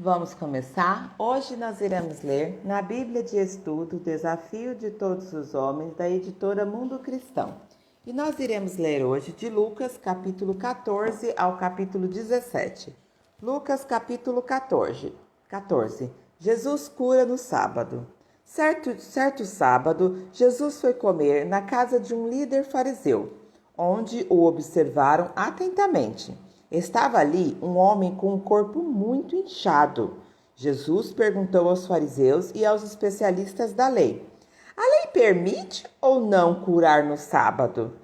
Vamos começar? Hoje nós iremos ler na Bíblia de Estudo Desafio de Todos os Homens, da editora Mundo Cristão. E nós iremos ler hoje de Lucas, capítulo 14 ao capítulo 17. Lucas, capítulo 14. Jesus cura no sábado. Certo sábado, Jesus foi comer na casa de um líder fariseu, onde o observaram atentamente. Estava ali um homem com um corpo muito inchado. Jesus perguntou aos fariseus e aos especialistas da lei: a lei permite ou não curar no sábado?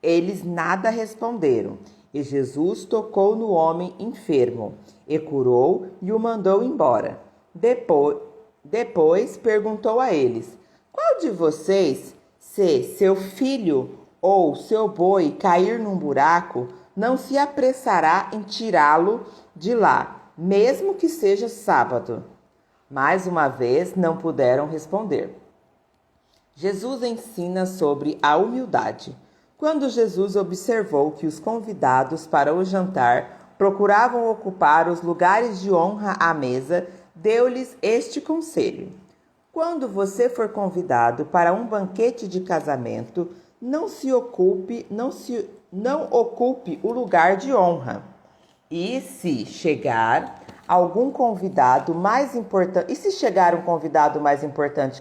Eles nada responderam. E Jesus tocou no homem enfermo, e curou e o mandou embora. Depois perguntou a eles: qual de vocês, se seu filho ou seu boi cair num buraco, não se apressará em tirá-lo de lá, mesmo que seja sábado? Mais uma vez não puderam responder. Jesus ensina sobre a humildade. Quando Jesus observou que os convidados para o jantar procuravam ocupar os lugares de honra à mesa, deu-lhes este conselho: quando você for convidado para um banquete de casamento, não ocupe o lugar de honra. E se chegar um convidado mais importante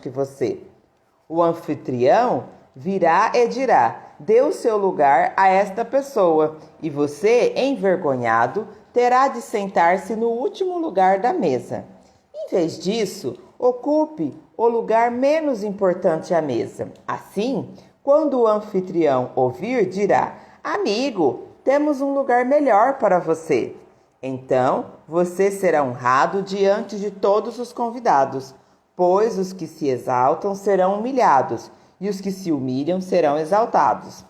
que você, o anfitrião virá e dirá: dê o seu lugar a esta pessoa, e você, envergonhado, terá de sentar-se no último lugar da mesa. Em vez disso, ocupe o lugar menos importante à mesa. Assim, quando o anfitrião ouvir, dirá: amigo, temos um lugar melhor para você. Então, você será honrado diante de todos os convidados, pois os que se exaltam serão humilhados, e os que se humilham serão exaltados.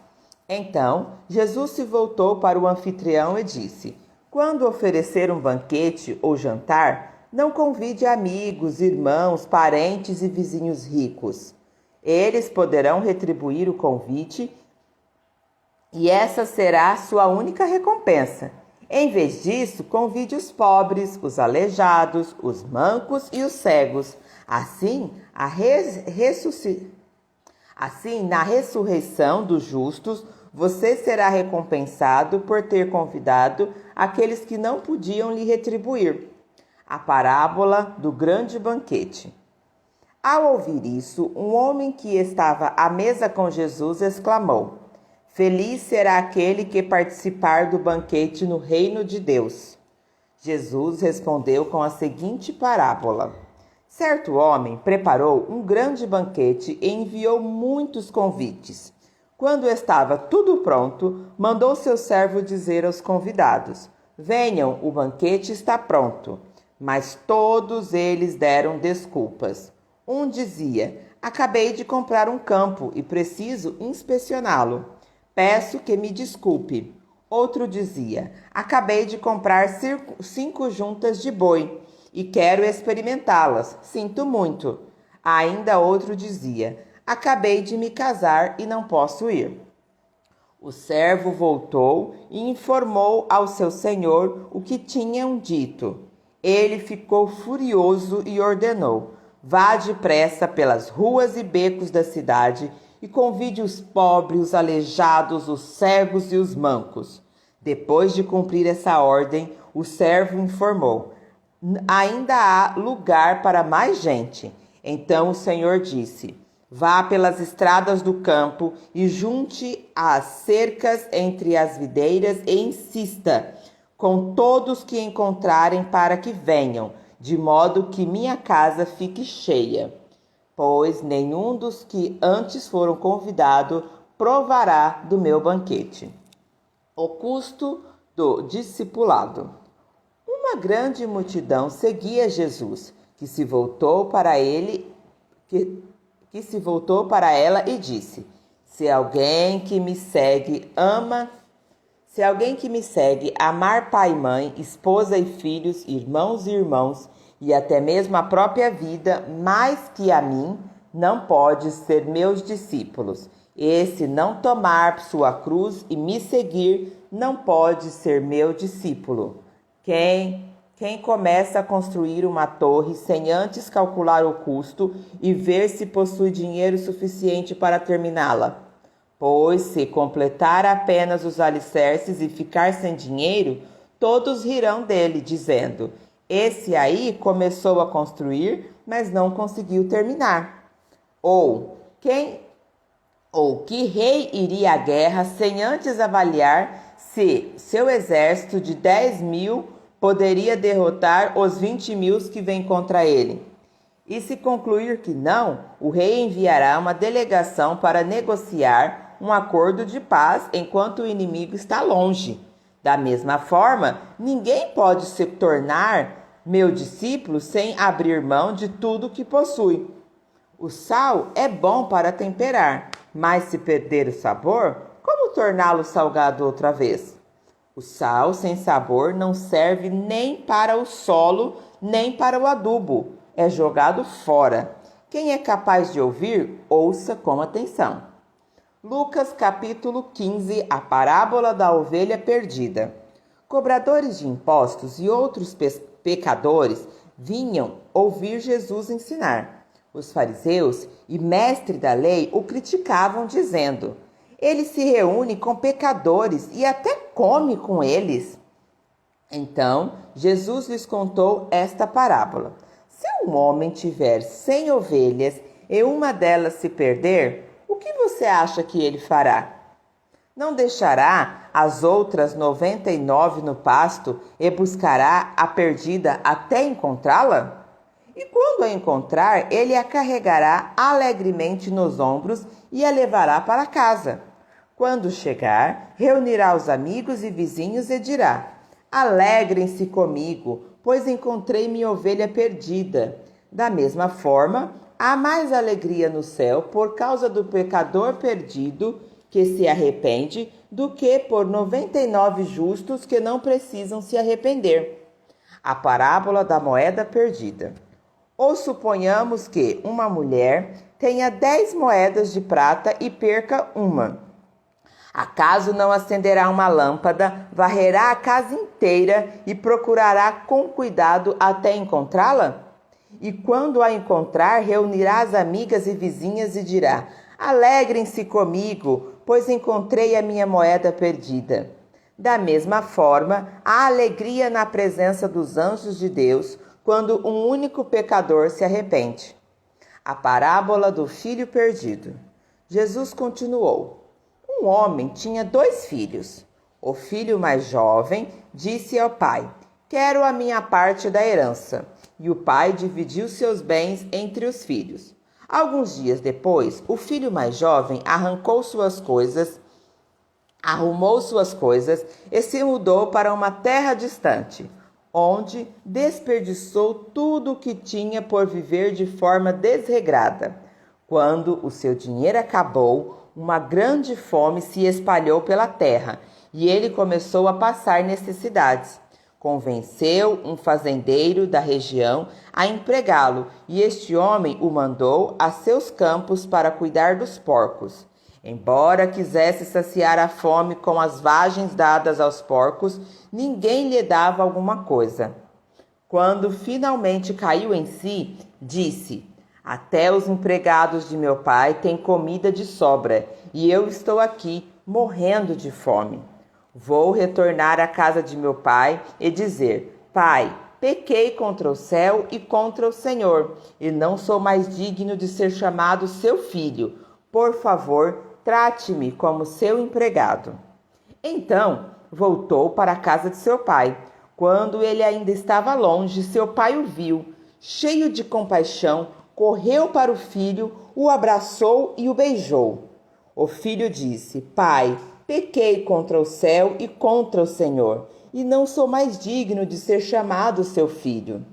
Então, Jesus se voltou para o anfitrião e disse: quando oferecer um banquete ou jantar, não convide amigos, irmãos, parentes e vizinhos ricos. Eles poderão retribuir o convite e essa será a sua única recompensa. Em vez disso, convide os pobres, os aleijados, os mancos e os cegos. Assim, na ressurreição dos justos, você será recompensado por ter convidado aqueles que não podiam lhe retribuir. A parábola do grande banquete. Ao ouvir isso, um homem que estava à mesa com Jesus exclamou: feliz será aquele que participar do banquete no reino de Deus. Jesus respondeu com a seguinte parábola: certo homem preparou um grande banquete e enviou muitos convites. Quando estava tudo pronto, mandou seu servo dizer aos convidados: venham, o banquete está pronto. Mas todos eles deram desculpas. Um dizia: acabei de comprar um campo e preciso inspecioná-lo. Peço que me desculpe. Outro dizia: acabei de comprar 5 juntas de boi e quero experimentá-las. Sinto muito. Ainda outro dizia: acabei de me casar e não posso ir. O servo voltou e informou ao seu senhor o que tinham dito. Ele ficou furioso e ordenou: vá depressa pelas ruas e becos da cidade e convide os pobres, os aleijados, os cegos e os mancos. Depois de cumprir essa ordem, o servo informou: ainda há lugar para mais gente. Então o Senhor disse: vá pelas estradas do campo e junte as cercas entre as videiras e insista com todos que encontrarem para que venham, de modo que minha casa fique cheia. Pois nenhum dos que antes foram convidados provará do meu banquete. O custo do discipulado. Uma grande multidão seguia Jesus, que se voltou para ela e disse: Se alguém que me segue amar pai e mãe, esposa e filhos, irmãos e irmãs, e até mesmo a própria vida, mais que a mim, não pode ser meus discípulos. E se não tomar sua cruz e me seguir, não pode ser meu discípulo. Quem Quem começa a construir uma torre sem antes calcular o custo e ver se possui dinheiro suficiente para terminá-la? Pois, se completar apenas os alicerces e ficar sem dinheiro, todos rirão dele, dizendo: esse aí começou a construir, mas não conseguiu terminar. Ou que rei iria à guerra sem antes avaliar se seu exército de 10.000 poderia derrotar os 20.000 que vêm contra ele? E se concluir que não, o rei enviará uma delegação para negociar um acordo de paz enquanto o inimigo está longe. Da mesma forma, ninguém pode se tornar meu discípulo sem abrir mão de tudo que possui. O sal é bom para temperar, mas se perder o sabor, como torná-lo salgado outra vez? O sal sem sabor não serve nem para o solo, nem para o adubo. É jogado fora. Quem é capaz de ouvir, ouça com atenção. Lucas capítulo 15, a parábola da ovelha perdida. Cobradores de impostos e outros pecadores vinham ouvir Jesus ensinar. Os fariseus e mestres da lei o criticavam, dizendo: ele se reúne com pecadores e até come com eles. Então, Jesus lhes contou esta parábola. Se um homem tiver 100 ovelhas e uma delas se perder, o que você acha que ele fará? Não deixará as outras 99 no pasto e buscará a perdida até encontrá-la? E quando a encontrar, ele a carregará alegremente nos ombros e a levará para casa. Quando chegar, reunirá os amigos e vizinhos e dirá: alegrem-se comigo, pois encontrei minha ovelha perdida. Da mesma forma, há mais alegria no céu por causa do pecador perdido que se arrepende do que por 99 justos que não precisam se arrepender. A parábola da moeda perdida. Ou suponhamos que uma mulher tenha 10 moedas de prata e perca uma. Acaso não acenderá uma lâmpada, varrerá a casa inteira e procurará com cuidado até encontrá-la? E quando a encontrar, reunirá as amigas e vizinhas e dirá: alegrem-se comigo, pois encontrei a minha moeda perdida. Da mesma forma, há alegria na presença dos anjos de Deus quando um único pecador se arrepende. A parábola do filho perdido. Jesus continuou: um homem tinha 2 filhos. O filho mais jovem disse ao pai: quero a minha parte da herança. E o pai dividiu seus bens entre os filhos. Alguns dias depois, o filho mais jovem arrumou suas coisas e se mudou para uma terra distante, onde desperdiçou tudo o que tinha por viver de forma desregrada. Quando o seu dinheiro acabou, uma grande fome se espalhou pela terra e ele começou a passar necessidades. Convenceu um fazendeiro da região a empregá-lo e este homem o mandou a seus campos para cuidar dos porcos. Embora quisesse saciar a fome com as vagens dadas aos porcos, ninguém lhe dava alguma coisa. Quando finalmente caiu em si, disse: até os empregados de meu pai têm comida de sobra e eu estou aqui morrendo de fome. Vou retornar à casa de meu pai e dizer: pai, pequei contra o céu e contra o Senhor, e não sou mais digno de ser chamado seu filho. Por favor, trate-me como seu empregado. Então, voltou para a casa de seu pai. Quando ele ainda estava longe, seu pai o viu. Cheio de compaixão, correu para o filho, o abraçou e o beijou. O filho disse: pai, pequei contra o céu e contra o Senhor, e não sou mais digno de ser chamado seu filho.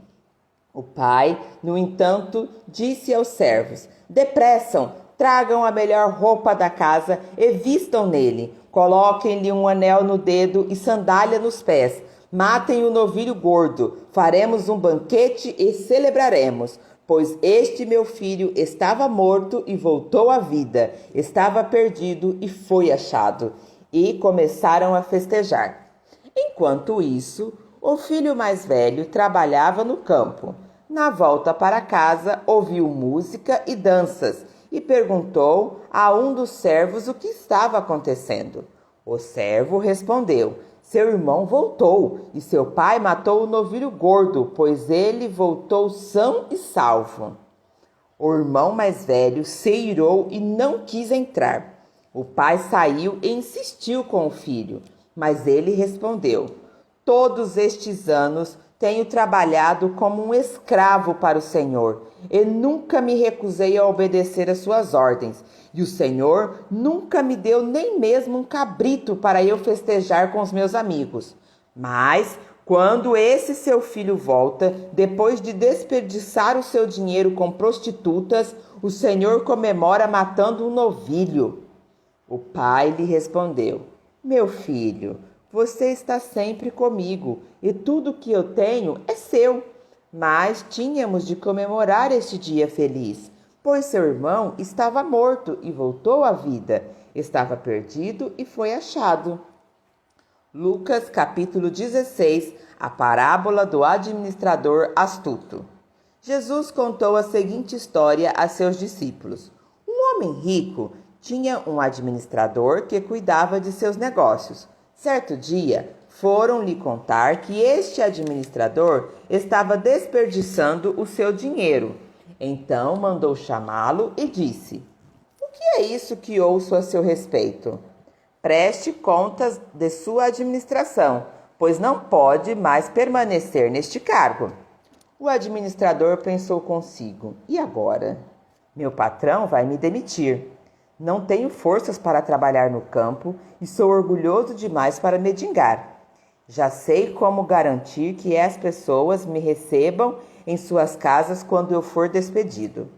O pai, no entanto, disse aos servos: depressam, tragam a melhor roupa da casa e vistam nele. Coloquem-lhe um anel no dedo e sandália nos pés. Matem o novilho gordo. Faremos um banquete e celebraremos. Pois este meu filho estava morto e voltou à vida, estava perdido e foi achado. E começaram a festejar. Enquanto isso, O filho mais velho trabalhava no campo. Na volta para casa, ouviu música e danças e perguntou a um dos servos o que estava acontecendo. O servo respondeu: seu irmão voltou e seu pai matou o novilho gordo, pois ele voltou são e salvo. O irmão mais velho se irou e não quis entrar. O pai saiu e insistiu com o filho, mas ele respondeu: todos estes anos tenho trabalhado como um escravo para o Senhor e nunca me recusei a obedecer às suas ordens. E o Senhor nunca me deu nem mesmo um cabrito para eu festejar com os meus amigos. Mas quando esse seu filho volta, depois de desperdiçar o seu dinheiro com prostitutas, o Senhor comemora matando um novilho. O pai lhe respondeu: meu filho, você está sempre comigo e tudo que eu tenho é seu. Mas tínhamos de comemorar este dia feliz, pois seu irmão estava morto e voltou à vida, estava perdido e foi achado. Lucas capítulo 16, a parábola do administrador astuto. Jesus contou a seguinte história a seus discípulos. Um homem rico tinha um administrador que cuidava de seus negócios. Certo dia, foram lhe contar que este administrador estava desperdiçando o seu dinheiro. Então mandou chamá-lo e disse: o que é isso que ouço a seu respeito? Preste contas de sua administração, pois não pode mais permanecer neste cargo. O administrador pensou consigo: e agora? Meu patrão vai me demitir. Não tenho forças para trabalhar no campo e sou orgulhoso demais para mendigar. Já sei como garantir que as pessoas me recebam em suas casas quando eu for despedido.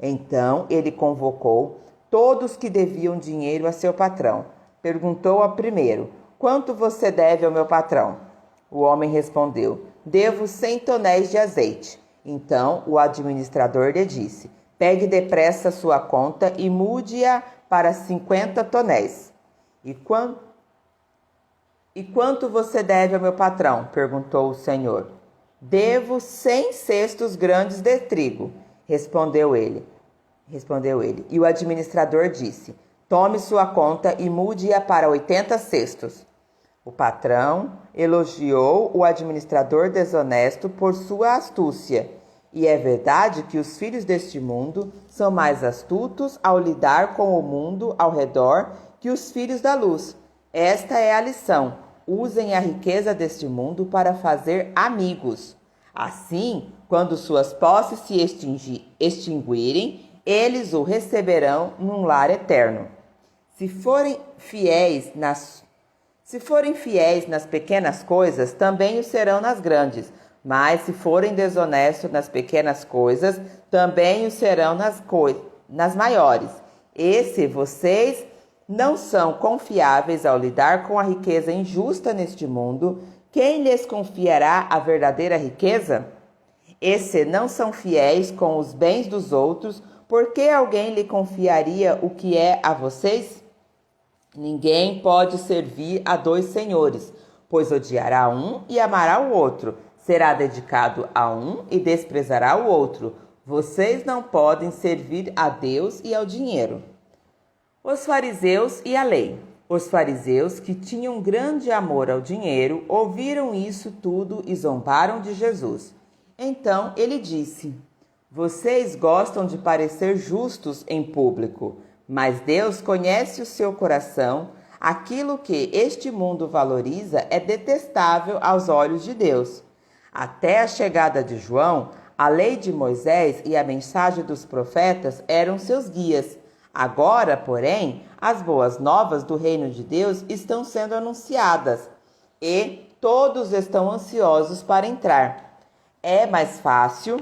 Então ele convocou todos que deviam dinheiro a seu patrão. Perguntou ao primeiro: quanto você deve ao meu patrão? O homem respondeu: devo 100 tonéis de azeite. Então o administrador lhe disse: pegue depressa sua conta e mude-a para 50 tonéis. E quanto você deve ao meu patrão? Perguntou o senhor. Devo 100 cestos grandes de trigo, respondeu ele. E o administrador disse: tome sua conta e mude-a para 80 cestos. O patrão elogiou o administrador desonesto por sua astúcia. E é verdade que os filhos deste mundo são mais astutos ao lidar com o mundo ao redor que os filhos da luz. Esta é a lição: usem a riqueza deste mundo para fazer amigos. Assim, quando suas posses se extinguirem, eles o receberão num lar eterno. Se forem fiéis nas pequenas coisas, também o serão nas grandes. Mas se forem desonestos nas pequenas coisas, também o serão nas maiores. E se vocês não são confiáveis ao lidar com a riqueza injusta neste mundo, quem lhes confiará a verdadeira riqueza? E se não são fiéis com os bens dos outros, por que alguém lhe confiaria o que é a vocês? Ninguém pode servir a dois senhores, pois odiará um e amará o outro. Será dedicado a um e desprezará o outro. Vocês não podem servir a Deus e ao dinheiro. Os fariseus e a lei. Os fariseus, que tinham grande amor ao dinheiro, ouviram isso tudo e zombaram de Jesus. Então ele disse: vocês gostam de parecer justos em público, mas Deus conhece o seu coração. Aquilo que este mundo valoriza é detestável aos olhos de Deus. Até a chegada de João, a lei de Moisés e a mensagem dos profetas eram seus guias. Agora, porém, as boas novas do reino de Deus estão sendo anunciadas e todos estão ansiosos para entrar. É mais fácil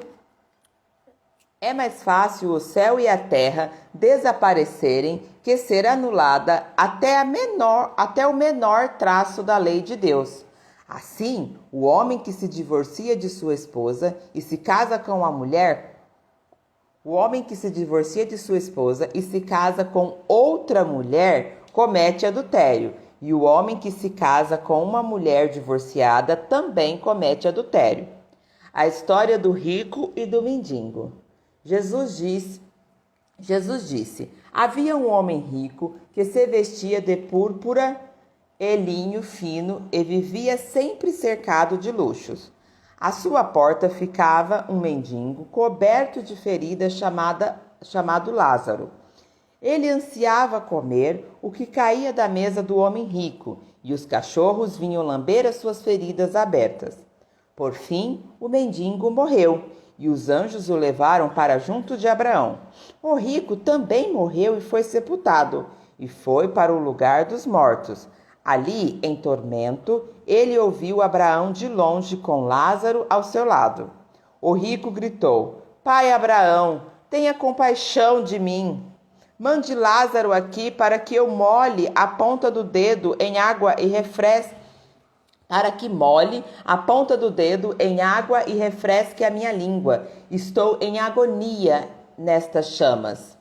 o céu e a terra desaparecerem que ser anulada até o menor traço da lei de Deus. Assim, o homem que se divorcia de sua esposa e se casa com outra mulher comete adultério, e o homem que se casa com uma mulher divorciada também comete adultério. A história do rico e do mendigo. Jesus disse: havia um homem rico que se vestia de púrpura e linho fino e vivia sempre cercado de luxos. À sua porta ficava um mendigo coberto de feridas chamado Lázaro. Ele ansiava comer o que caía da mesa do homem rico, e os cachorros vinham lamber as suas feridas abertas. Por fim, o mendigo morreu, e os anjos o levaram para junto de Abraão. O rico também morreu e foi sepultado, e foi para o lugar dos mortos. Ali, em tormento, ele ouviu Abraão de longe com Lázaro ao seu lado. O rico gritou: Pai Abraão, tenha compaixão de mim. Mande Lázaro aqui para que eu molhe a ponta do dedo em água e refresque a minha língua. Estou em agonia nestas chamas.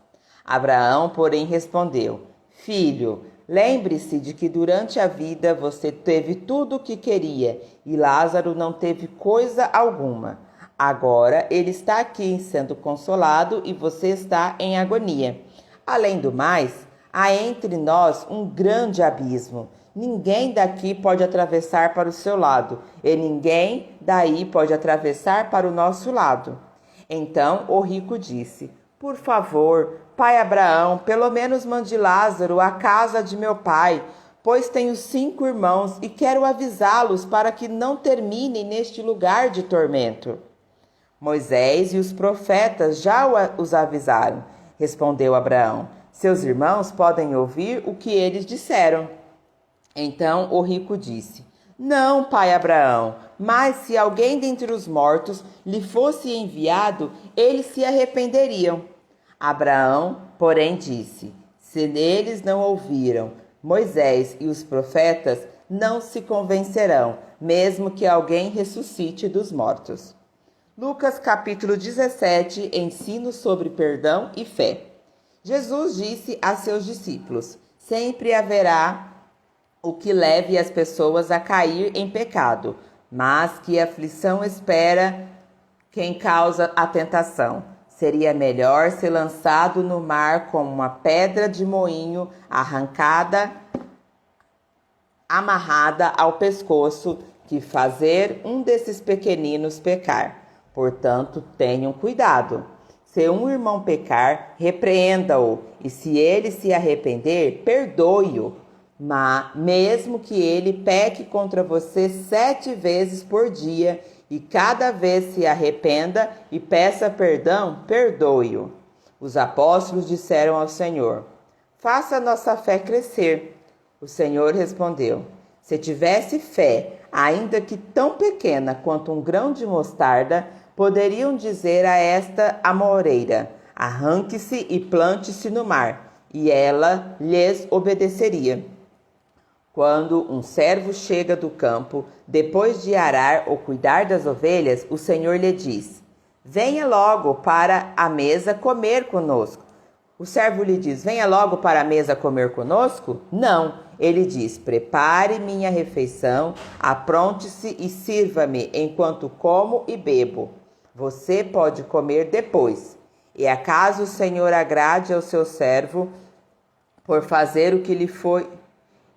Abraão, porém, respondeu: Filho, lembre-se de que durante a vida você teve tudo o que queria e Lázaro não teve coisa alguma. Agora ele está aqui sendo consolado e você está em agonia. Além do mais, há entre nós um grande abismo. Ninguém daqui pode atravessar para o seu lado, e ninguém daí pode atravessar para o nosso lado. Então o rico disse: Por favor, pai Abraão, pelo menos mande Lázaro à casa de meu pai, pois tenho 5 irmãos e quero avisá-los para que não terminem neste lugar de tormento. Moisés e os profetas já os avisaram, respondeu Abraão. Seus irmãos podem ouvir o que eles disseram. Então o rico disse: Não, pai Abraão, mas se alguém dentre os mortos lhe fosse enviado, eles se arrependeriam. Abraão, porém, disse: Se eles não ouviram Moisés e os profetas, não se convencerão, mesmo que alguém ressuscite dos mortos. Lucas capítulo 17, ensino sobre perdão e fé. Jesus disse a seus discípulos: Sempre haverá o que leve as pessoas a cair em pecado, mas que aflição espera quem causa a tentação. Seria melhor ser lançado no mar como uma pedra de moinho amarrada ao pescoço, que fazer um desses pequeninos pecar. Portanto, tenham cuidado. Se um irmão pecar, repreenda-o, e se ele se arrepender, perdoe-o. Mas, mesmo que ele peque contra você 7 vezes por dia, e cada vez se arrependa e peça perdão, perdoe-o. Os apóstolos disseram ao Senhor: Faça nossa fé crescer. O Senhor respondeu: Se tivesse fé, ainda que tão pequena quanto um grão de mostarda, poderiam dizer a esta amoreira: Arranque-se e plante-se no mar, e ela lhes obedeceria. Quando um servo chega do campo, depois de arar ou cuidar das ovelhas, o Senhor lhe diz: Venha logo para a mesa comer conosco. O servo lhe diz: Venha logo para a mesa comer conosco? Não. Ele diz: Prepare minha refeição, apronte-se e sirva-me enquanto como e bebo. Você pode comer depois. E acaso o Senhor agrade ao seu servo por fazer o que lhe foi...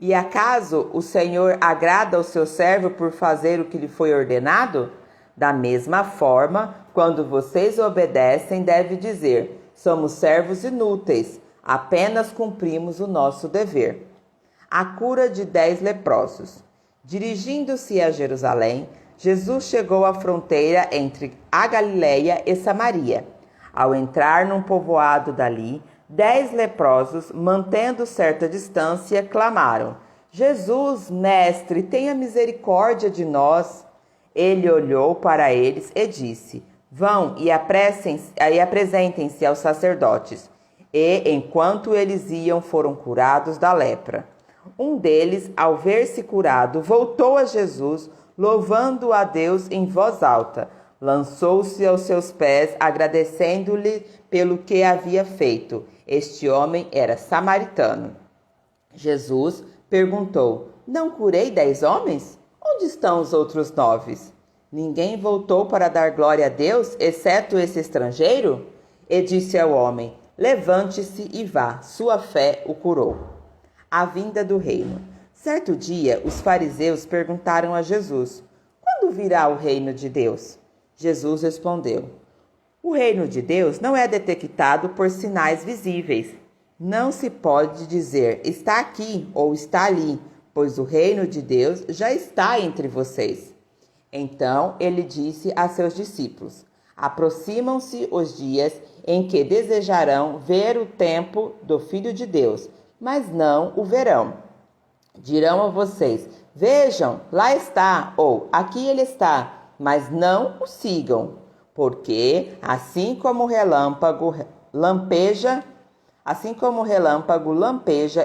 E acaso o Senhor agrada ao seu servo por fazer o que lhe foi ordenado? Da mesma forma, quando vocês obedecem, deve dizer: Somos servos inúteis, apenas cumprimos o nosso dever. A cura de 10 leprosos. Dirigindo-se a Jerusalém, Jesus chegou à fronteira entre a Galileia e Samaria. Ao entrar num povoado dali, 10 leprosos, mantendo certa distância, clamaram: Jesus, mestre, tenha misericórdia de nós. Ele olhou para eles e disse: Vão e apresentem-se aos sacerdotes. E, enquanto eles iam, foram curados da lepra. Um deles, ao ver-se curado, voltou a Jesus, louvando a Deus em voz alta. Lançou-se aos seus pés, agradecendo-lhe pelo que havia feito. Este homem era samaritano. Jesus Perguntou: Não curei 10 homens? Onde estão os outros 9? Ninguém voltou para dar glória a Deus, exceto esse estrangeiro? E disse ao homem: Levante-se e vá, sua fé o curou. A vinda do reino. Certo dia, os fariseus perguntaram a Jesus: Quando virá o reino de Deus? Jesus respondeu: O reino de Deus não é detectado por sinais visíveis. Não se pode dizer está aqui ou está ali, pois o reino de Deus já está entre vocês. Então ele disse a seus discípulos: Aproximam-se os dias em que desejarão ver o tempo do Filho de Deus, mas não o verão. Dirão a vocês: Vejam, lá está, ou aqui ele está, mas não o sigam, porque assim como o relâmpago lampeja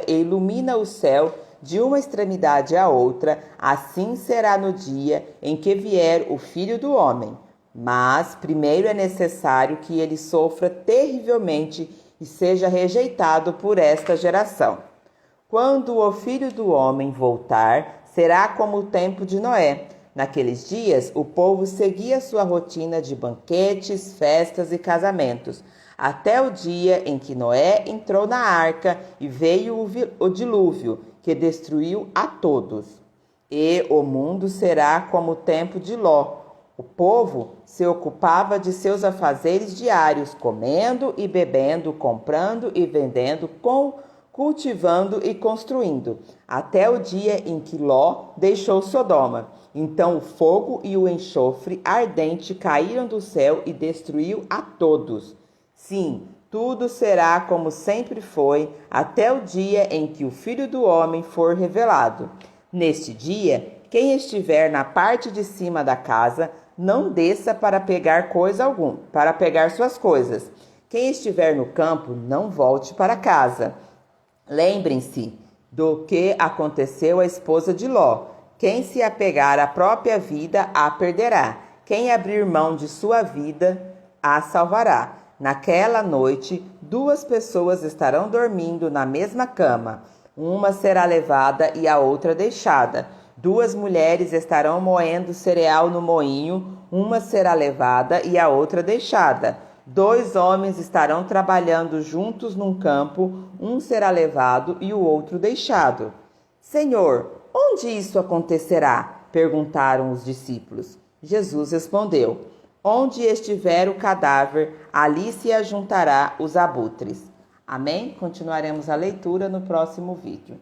e ilumina o céu de uma extremidade à outra, assim será no dia em que vier o Filho do Homem. Mas primeiro é necessário que ele sofra terrivelmente e seja rejeitado por esta geração. Quando o Filho do Homem voltar, será como o tempo de Noé. Naqueles dias, o povo seguia sua rotina de banquetes, festas e casamentos, até o dia em que Noé entrou na arca e veio o dilúvio, que destruiu a todos. E o mundo será como o tempo de Ló. O povo se ocupava de seus afazeres diários, comendo e bebendo, comprando e vendendo, cultivando e construindo, até o dia em que Ló deixou Sodoma. Então o fogo e o enxofre ardente caíram do céu e destruiu a todos. Sim, tudo será como sempre foi, até o dia em que o Filho do Homem for revelado. Neste dia, quem estiver na parte de cima da casa, não desça para pegar suas coisas. Quem estiver no campo, não volte para casa. Lembrem-se do que aconteceu à esposa de Ló. Quem se apegar à própria vida, a perderá. Quem abrir mão de sua vida, a salvará. Naquela noite, 2 pessoas estarão dormindo na mesma cama. Uma será levada e a outra deixada. 2 mulheres estarão moendo cereal no moinho. Uma será levada e a outra deixada. 2 homens estarão trabalhando juntos num campo. Um será levado e o outro deixado. Senhor, onde isso acontecerá? Perguntaram os discípulos. Jesus respondeu: Onde estiver o cadáver, ali se ajuntará os abutres. Amém? Continuaremos a leitura no próximo vídeo.